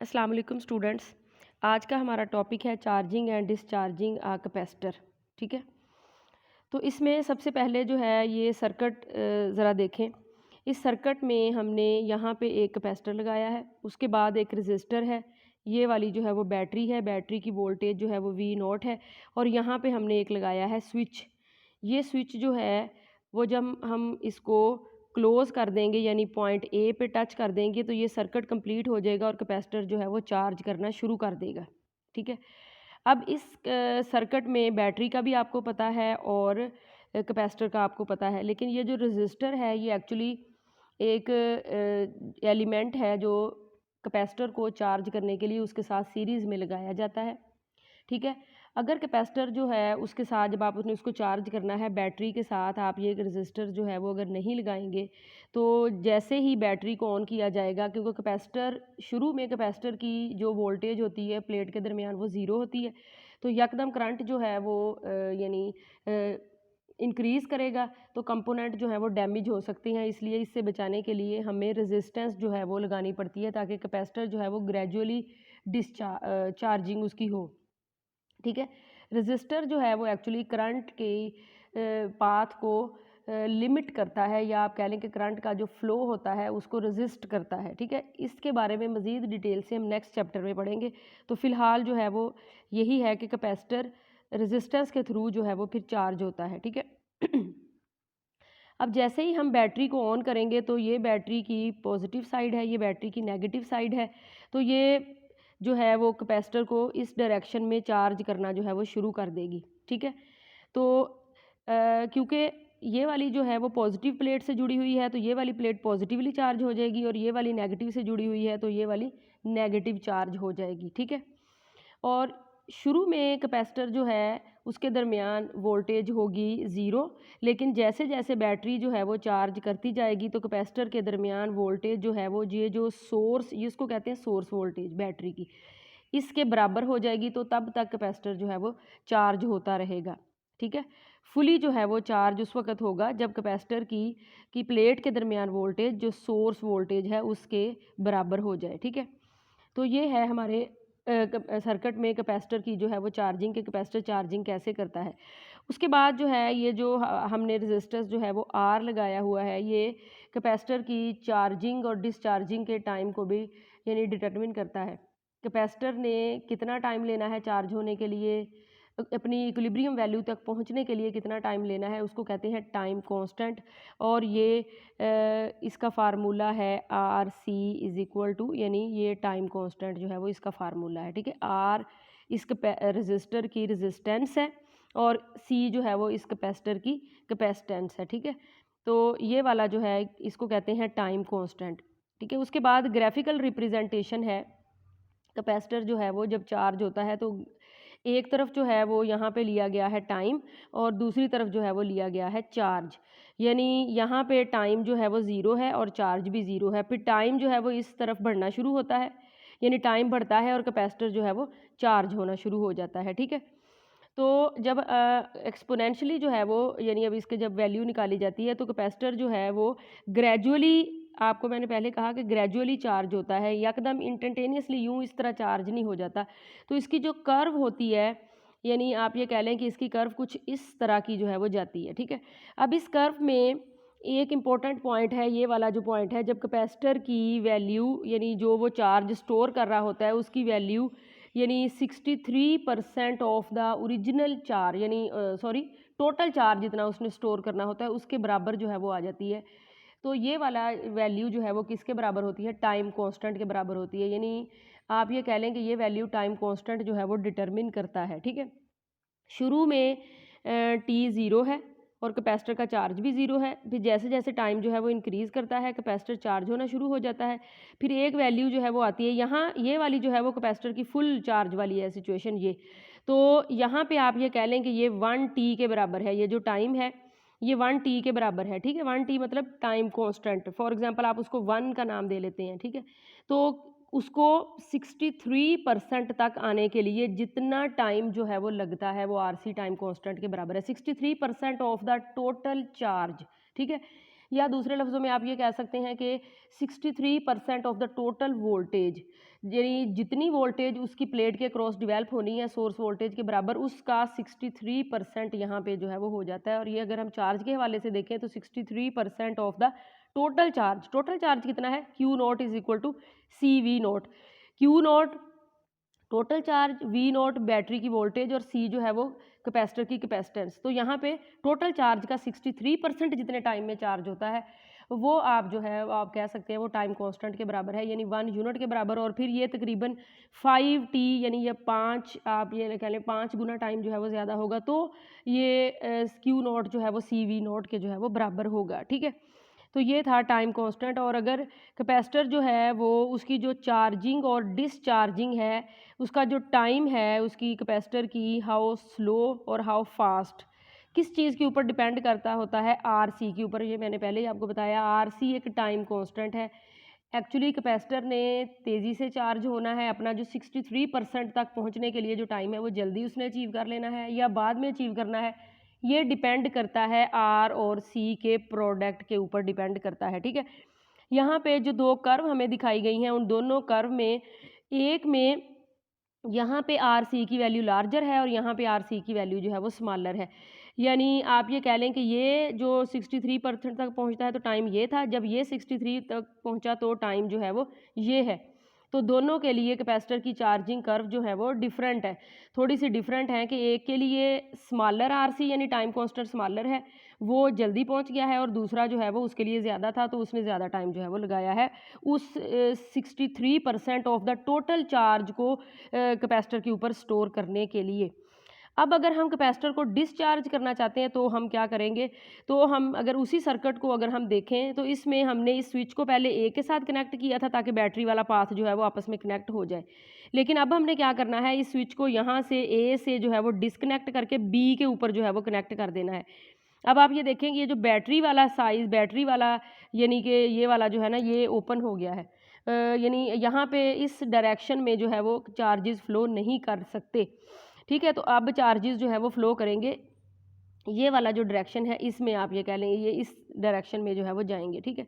अस्सलाम वालेकुम स्टूडेंट्स। आज का हमारा टॉपिक है charging and discharging a capacitor. ठीक है, तो इसमें सबसे पहले जो है ये सर्किट ज़रा देखें। इस सर्किट में हमने यहाँ पे एक कैपेसिटर लगाया है, उसके बाद एक रेजिस्टर है, ये वाली जो है वो बैटरी है, बैटरी की वोल्टेज जो है वो V0 है, और यहाँ पे हमने एक लगाया है स्विच। ये स्विच जो है वो जब हम इसको क्लोज़ कर देंगे यानी पॉइंट ए पे टच कर देंगे तो ये सर्किट कंप्लीट हो जाएगा और कैपेसिटर जो है वो चार्ज करना शुरू कर देगा। ठीक है, अब इस सर्किट में बैटरी का भी आपको पता है और कैपेसिटर का आपको पता है, लेकिन ये जो रेजिस्टर है ये एक्चुअली एक एलिमेंट है जो कैपेसिटर को चार्ज करने के लिए उसके साथ सीरीज़ में लगाया जाता है। ठीक है, अगर कैपेसिटर जो है उसके साथ जब आप उसने उसको चार्ज करना है बैटरी के साथ आप ये रेजिस्टर जो है वो अगर नहीं लगाएंगे तो जैसे ही बैटरी को ऑन किया जाएगा, क्योंकि कैपेसिटर शुरू में कैपेसिटर की जो वोल्टेज होती है प्लेट के दरमियान वो ज़ीरो होती है, तो यकदम करंट जो है वो यानी इंक्रीज़ करेगा तो कंपोनेंट जो है वो डैमेज हो सकती हैं। इसलिए इससे बचाने के लिए हमें रेजिस्टेंस जो है वो लगानी पड़ती है ताकि कैपेसिटर जो है वो ग्रेजुअली चार्जिंग उसकी हो। ठीक है, रेजिस्टर जो है वो एक्चुअली करंट के पाथ को लिमिट करता है, या आप कह लें कि करंट का जो फ्लो होता है उसको रेजिस्ट करता है। ठीक है, इसके बारे में मज़ीद डिटेल से हम नेक्स्ट चैप्टर में पढ़ेंगे। तो फ़िलहाल जो है वो यही है कि कैपेसिटर रेजिस्टेंस के थ्रू जो है वो फिर चार्ज होता है। ठीक है अब जैसे ही हम बैटरी को ऑन करेंगे तो ये बैटरी की पॉजिटिव साइड है, ये बैटरी की नेगेटिव साइड है, तो ये जो है वो कैपेसिटर को इस डायरेक्शन में चार्ज करना जो है वो शुरू कर देगी। ठीक है, तो क्योंकि ये वाली जो है वो पॉजिटिव प्लेट से जुड़ी हुई है तो ये वाली प्लेट पॉजिटिवली चार्ज हो जाएगी, और ये वाली नेगेटिव से जुड़ी हुई है तो ये वाली नेगेटिव चार्ज हो जाएगी। ठीक है, और शुरू में कैपेसिटर जो है उसके दरमियान वोल्टेज होगी ज़ीरो, लेकिन जैसे जैसे बैटरी जो है वो चार्ज करती जाएगी तो कैपेसिटर के दरमियान वोल्टेज जो है वो ये जो सोर्स, ये इसको कहते हैं सोर्स वोल्टेज बैटरी की, इसके बराबर हो जाएगी, तो तब तक कैपेसिटर जो है वो चार्ज होता रहेगा। ठीक है, फुली जो है वो चार्ज उस वक्त होगा जब कैपेसिटर की प्लेट के दरमियान वोल्टेज जो सोर्स वोल्टेज है उसके बराबर हो जाए। ठीक है, तो ये है हमारे सर्किट में कैपेसिटर की जो है वो चार्जिंग के कैपेसिटर चार्जिंग कैसे करता है। उसके बाद जो है ये जो हमने रेजिस्टेंस जो है वो आर लगाया हुआ है, ये कैपेसिटर की चार्जिंग और डिस्चार्जिंग के टाइम को भी यानी डिटरमिन करता है। कैपेसिटर ने कितना टाइम लेना है चार्ज होने के लिए, अपनी इक्विलिब्रियम वैल्यू तक पहुंचने के लिए कितना टाइम लेना है, उसको कहते हैं टाइम कांस्टेंट। और ये इसका फार्मूला है R C is equal to, यानी ये टाइम कांस्टेंट जो है वो इसका फार्मूला है। ठीक है, आर इस रजिस्टर की रेजिस्टेंस है और सी जो है वो इस कैपेसिटर की कैपेसिटेंस है। ठीक है, तो ये वाला जो है इसको कहते हैं टाइम कांस्टेंट। ठीक है, उसके बाद ग्राफिकल रिप्रेजेंटेशन है। कैपेसिटर जो है वो जब चार्ज होता है तो एक तरफ जो है वो यहाँ पे लिया गया है टाइम और दूसरी तरफ जो है वो लिया गया है चार्ज, यानी यहाँ पे टाइम जो है वो ज़ीरो है और चार्ज भी ज़ीरो है। फिर टाइम जो है वो इस तरफ बढ़ना शुरू होता है, यानी टाइम बढ़ता है और कैपेसिटर जो है वो चार्ज होना शुरू हो जाता है। ठीक है, तो जब एक्सपोनेंशियली जो है वो यानी अब इसके जब वैल्यू निकाली जाती है तो कैपेसिटर जो है वो ग्रेजुअली, आपको मैंने पहले कहा कि ग्रेजुअली चार्ज होता है, एकदम इंस्टेंटेनियसली यूं इस तरह चार्ज नहीं हो जाता। तो इसकी जो कर्व होती है, यानी आप ये कह लें कि इसकी कर्व कुछ इस तरह की जो है वो जाती है। ठीक है, अब इस कर्व में एक इम्पॉर्टेंट पॉइंट है, ये वाला जो पॉइंट है, जब कैपेसिटर की वैल्यू यानी जो वो चार्ज स्टोर कर रहा होता है उसकी वैल्यू यानी 63% ऑफ द ओरिजिनल चार्ज, यानी सॉरी टोटल चार्ज जितना उसने स्टोर करना होता है उसके बराबर जो है वो आ जाती है। तो ये वाला वैल्यू जो है वो किसके बराबर होती है, टाइम कांस्टेंट के बराबर होती है, यानी आप ये कह लें कि ये वैल्यू टाइम कांस्टेंट जो है वो डिटरमिन करता है। ठीक है, शुरू में टी ज़ीरो है और कैपेसिटर का चार्ज भी ज़ीरो है, फिर जैसे जैसे टाइम जो है वो इंक्रीज़ करता है कैपेसिटर चार्ज होना शुरू हो जाता है। फिर एक वैल्यू जो है वो आती है यहाँ, ये वाली जो है वो कैपेसिटर की फुल चार्ज वाली है सिचुएशन ये, तो यहाँ पे आप ये कह लें कि ये 1 टी के बराबर है, ये जो टाइम है ये 1 टी के बराबर है। ठीक है, 1 टी मतलब टाइम कांस्टेंट, फॉर एग्जांपल आप उसको 1 का नाम दे लेते हैं। ठीक है, तो उसको 63% तक आने के लिए जितना टाइम जो है वो लगता है वो आरसी टाइम कांस्टेंट के बराबर है, 63% ऑफ द टोटल चार्ज। ठीक है, या दूसरे लफ्ज़ों में आप ये कह सकते हैं कि 63% ऑफ द टोटल वोल्टेज, यानी जितनी वोल्टेज उसकी प्लेट के क्रॉस डेवलप होनी है सोर्स वोल्टेज के बराबर, उसका 63% यहाँ पे जो है वो हो जाता है। और ये अगर हम चार्ज के हवाले से देखें तो 63% ऑफ द टोटल चार्ज कितना है, Q naught is equal to C V naught. Q naught total charge, V naught battery की वोल्टेज और C जो है वो कैपेसिटर की कैपेसिटेंस। तो यहाँ पे टोटल चार्ज का 63% जितने टाइम में चार्ज होता है वो आप जो है आप कह सकते हैं वो टाइम कांस्टेंट के बराबर है, यानी 1 यूनिट के बराबर। और फिर ये तकरीबन 5t यानी ये 5, आप ये कह लें 5 गुना टाइम जो है वो ज़्यादा होगा, तो ये Q नॉट जो है वो CV नॉट के जो है वो बराबर होगा। ठीक है, तो ये था टाइम कांस्टेंट। और अगर कैपेसिटर जो है वो उसकी जो चार्जिंग और डिसचार्जिंग है, उसका जो टाइम है उसकी कैपेसिटर की, हाउ स्लो और हाउ फास्ट, किस चीज़ के ऊपर डिपेंड करता होता है, RC के ऊपर। ये मैंने पहले ही आपको बताया, RC एक टाइम कांस्टेंट है। एक्चुअली कैपेसिटर ने तेज़ी से चार्ज होना है, अपना जो 63% तक पहुंचने के लिए जो टाइम है वो जल्दी उसने अचीव कर लेना है या बाद में अचीव करना है, ये डिपेंड करता है R और C के प्रोडक्ट के ऊपर डिपेंड करता है। ठीक है, यहाँ पे जो दो कर्व हमें दिखाई गई हैं, उन दोनों कर्व में एक में यहाँ पे RC की वैल्यू लार्जर है और यहाँ पे RC की वैल्यू जो है वो स्मॉलर है। यानी आप ये कह लें कि ये जो 63% तक पहुँचता है तो टाइम ये था, जब ये 63 तक पहुँचा तो टाइम जो है वो ये है। तो दोनों के लिए कैपेसिटर की चार्जिंग कर्व जो है वो डिफरेंट है, थोड़ी सी डिफरेंट है कि एक के लिए स्मॉलर RC यानी टाइम कांस्टेंट स्मॉलर है, वो जल्दी पहुंच गया है, और दूसरा जो है वो उसके लिए ज़्यादा था तो उसने ज़्यादा टाइम जो है वो लगाया है उस 63% ऑफ द टोटल चार्ज को कैपेसिटर के ऊपर स्टोर करने के लिए। अब अगर हम कैपेसिटर को डिस्चार्ज करना चाहते हैं तो हम क्या करेंगे, तो हम अगर उसी सर्किट को अगर हम देखें तो इसमें हमने इस स्विच को पहले ए के साथ कनेक्ट किया था ताकि बैटरी वाला पाथ जो है वो आपस में कनेक्ट हो जाए। लेकिन अब हमने क्या करना है, इस स्विच को यहाँ से ए से जो है वो डिसकनेक्ट करके बी के ऊपर जो है वो कनेक्ट कर देना है। अब आप ये देखेंगे ये जो बैटरी वाला साइज़, बैटरी वाला यानी कि ये वाला जो है ना ये ओपन हो गया है, यानी यहाँ पे इस डायरेक्शन में जो है वो चार्जेस फ्लो नहीं कर सकते। ठीक है, तो अब चार्जेस जो है वो फ्लो करेंगे, ये वाला जो डायरेक्शन है इसमें आप ये कह लें ये इस डायरेक्शन में जो है वो जाएंगे। ठीक है,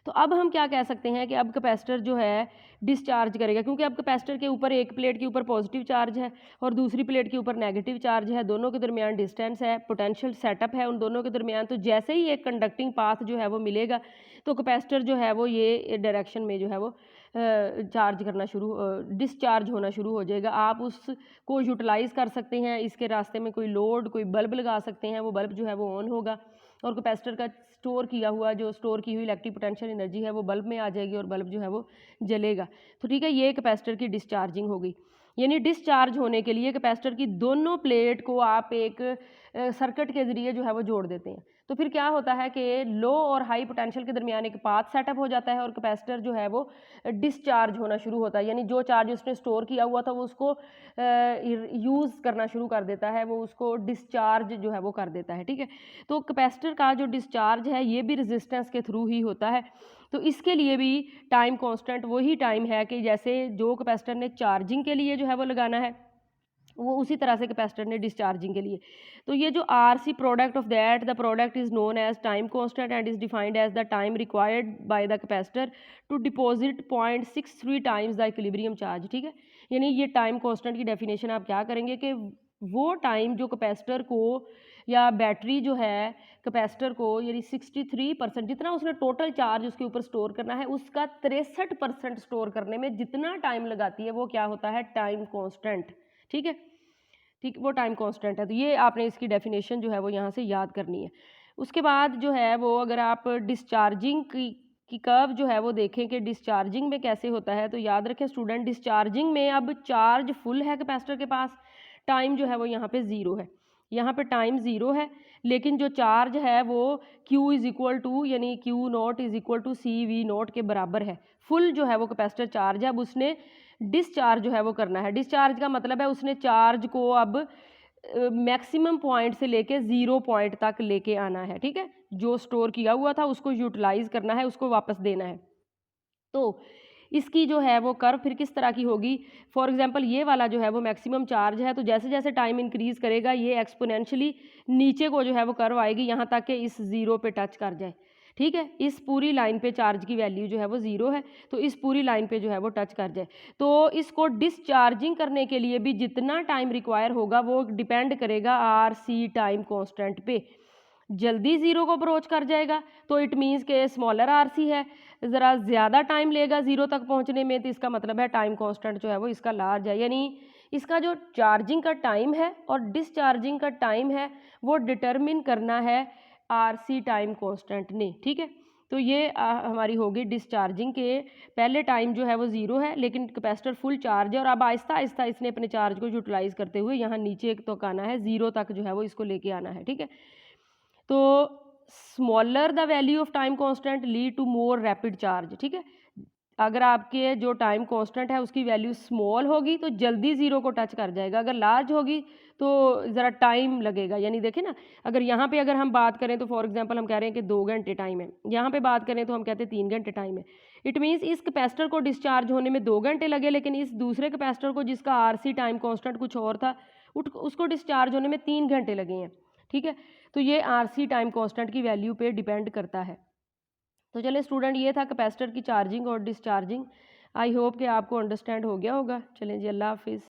तो अब हम क्या कह सकते हैं कि अब कैपेसिटर जो है डिस्चार्ज करेगा, क्योंकि अब कैपेसिटर के ऊपर एक प्लेट के ऊपर पॉजिटिव चार्ज है और दूसरी प्लेट के ऊपर नेगेटिव चार्ज है, दोनों के दरमियान डिस्टेंस है, पोटेंशियल सेटअप है उन दोनों के दरमियान। तो जैसे ही एक कंडक्टिंग पाथ जो है वो मिलेगा तो कैपेसिटर जो है वो ये डायरेक्शन में जो है वो चार्ज करना डिस्चार्ज होना शुरू हो जाएगा। आप उसको यूटिलाइज़ कर सकते हैं, इसके रास्ते में कोई लोड, कोई बल्ब लगा सकते हैं, वो बल्ब जो है वो ऑन होगा और कैपेसिटर का स्टोर की हुई इलेक्ट्रिक पोटेंशियल एनर्जी है वो बल्ब में आ जाएगी और बल्ब जो है वो जलेगा। तो ठीक है, ये कैपेसिटर की डिस्चार्जिंग हो गई। यानी डिस्चार्ज होने के लिए कैपेसिटर की दोनों प्लेट को आप एक सर्किट के ज़रिए जो है वो जोड़ देते हैं। तो फिर क्या होता है कि लो और हाई पोटेंशियल के दरमियान एक पाथ सेटअप हो जाता है और कैपेसिटर जो है वो डिस्चार्ज होना शुरू होता है, यानी जो चार्ज उसने स्टोर किया हुआ था वो उसको यूज़ करना शुरू कर देता है, वो उसको डिस्चार्ज जो है वो कर देता है। ठीक है, तो कैपेसिटर का जो डिस्चार्ज है ये भी रेजिस्टेंस के थ्रू ही होता है। तो इसके लिए भी टाइम कांस्टेंट वही टाइम है कि जैसे जो कैपेसिटर ने चार्जिंग के लिए जो है वो लगाना है वो उसी तरह से कैपेसिटर ने डिस्चार्जिंग के लिए। तो ये जो RC product of that, the product is known as time constant and is defined as the time required by the capacitor to deposit 0.63 times the equilibrium charge. ठीक है, यानी ये टाइम कांस्टेंट की डेफिनेशन आप क्या करेंगे कि वो टाइम जो कैपेसिटर को या बैटरी जो है कैपेसिटर को यानी 63% जितना उसने टोटल चार्ज उसके ऊपर स्टोर करना है उसका 63% स्टोर करने में जितना टाइम लगाती है वो क्या होता है, टाइम कांस्टेंट। ठीक है, ठीक, वो टाइम कांस्टेंट है। तो ये आपने इसकी डेफिनेशन जो है वो यहाँ से याद करनी है। उसके बाद जो है वो अगर आप डिस्चार्जिंग की कर्व जो है वो देखें कि डिस्चार्जिंग में कैसे होता है, तो याद रखें स्टूडेंट, डिस्चार्जिंग में अब चार्ज फुल है कैपेसिटर के पास, टाइम जो है वो यहाँ पे ज़ीरो है, यहाँ पे टाइम ज़ीरो है, लेकिन जो चार्ज है वो Q इज़ इक्वल टू यानी Q naught is equal to CV naught के बराबर है। फुल जो है वो कैपेसिटर चार्ज है, अब उसने डिस्चार्ज जो है वो करना है। डिस्चार्ज का मतलब है उसने चार्ज को अब मैक्सिमम पॉइंट से लेके 0 पॉइंट तक लेके आना है। ठीक है, जो स्टोर किया हुआ था उसको यूटिलाइज करना है, उसको वापस देना है। तो इसकी जो है वो कर्व फिर किस तरह की होगी, फॉर एग्जांपल ये वाला जो है वो मैक्सिमम चार्ज है, तो जैसे जैसे टाइम इंक्रीज़ करेगा ये एक्सपोनेंशियली नीचे को जो है वो कर्व आएगी यहाँ तक कि इस ज़ीरो पे टच कर जाए। ठीक है, इस पूरी लाइन पे चार्ज की वैल्यू जो है वो 0 है, तो इस पूरी लाइन पे जो है वो टच कर जाए। तो इसको डिस्चार्जिंग करने के लिए भी जितना टाइम रिक्वायर होगा वो डिपेंड करेगा RC टाइम कांस्टेंट पे। जल्दी 0 को अप्रोच कर जाएगा तो इट मीन्स के स्मॉलर RC है, ज़रा ज़्यादा टाइम लेगा 0 तक पहुंचने में, तो इसका मतलब है टाइम कांस्टेंट जो है वो इसका लार्ज है। यानी इसका जो चार्जिंग का टाइम है और डिस्चार्जिंग का टाइम है वो डिटरमिन करना है RC टाइम कांस्टेंट ने। ठीक है, तो ये हमारी होगी डिस्चार्जिंग के पहले टाइम जो है वो 0 है लेकिन कैपेसिटर फुल चार्ज है, और अब आहिस्ता आहिस्ता इसने अपने चार्ज को यूटिलाइज करते हुए यहाँ नीचे तक आना है, 0 तक जो है वो इसको लेके आना है। ठीक है, तो smaller the value of time constant lead to more rapid charge. ठीक है, अगर आपके जो टाइम कांस्टेंट है उसकी वैल्यू स्मॉल होगी तो जल्दी 0 को टच कर जाएगा, अगर लार्ज होगी तो ज़रा टाइम लगेगा। यानी देखें ना, अगर यहाँ पे अगर हम बात करें तो फॉर एग्जांपल हम कह रहे हैं कि 2 घंटे टाइम है, यहाँ पे बात करें तो हम कहते हैं 3 घंटे टाइम है। इट मीन्स इस कैपेसिटर को डिस्चार्ज होने में 2 घंटे लगे, लेकिन इस दूसरे कैपेसिटर को जिसका RC टाइम कांस्टेंट कुछ और था उसको डिस्चार्ज होने में 3 घंटे लगे हैं। ठीक है, तो ये RC टाइम कांस्टेंट की वैल्यू पे डिपेंड करता है। तो चलिए स्टूडेंट, ये था कैपेसिटर की चार्जिंग और डिस्चार्जिंग। आई होप कि आपको अंडरस्टैंड हो गया होगा। चलें जी, अल्लाह हाफिज़।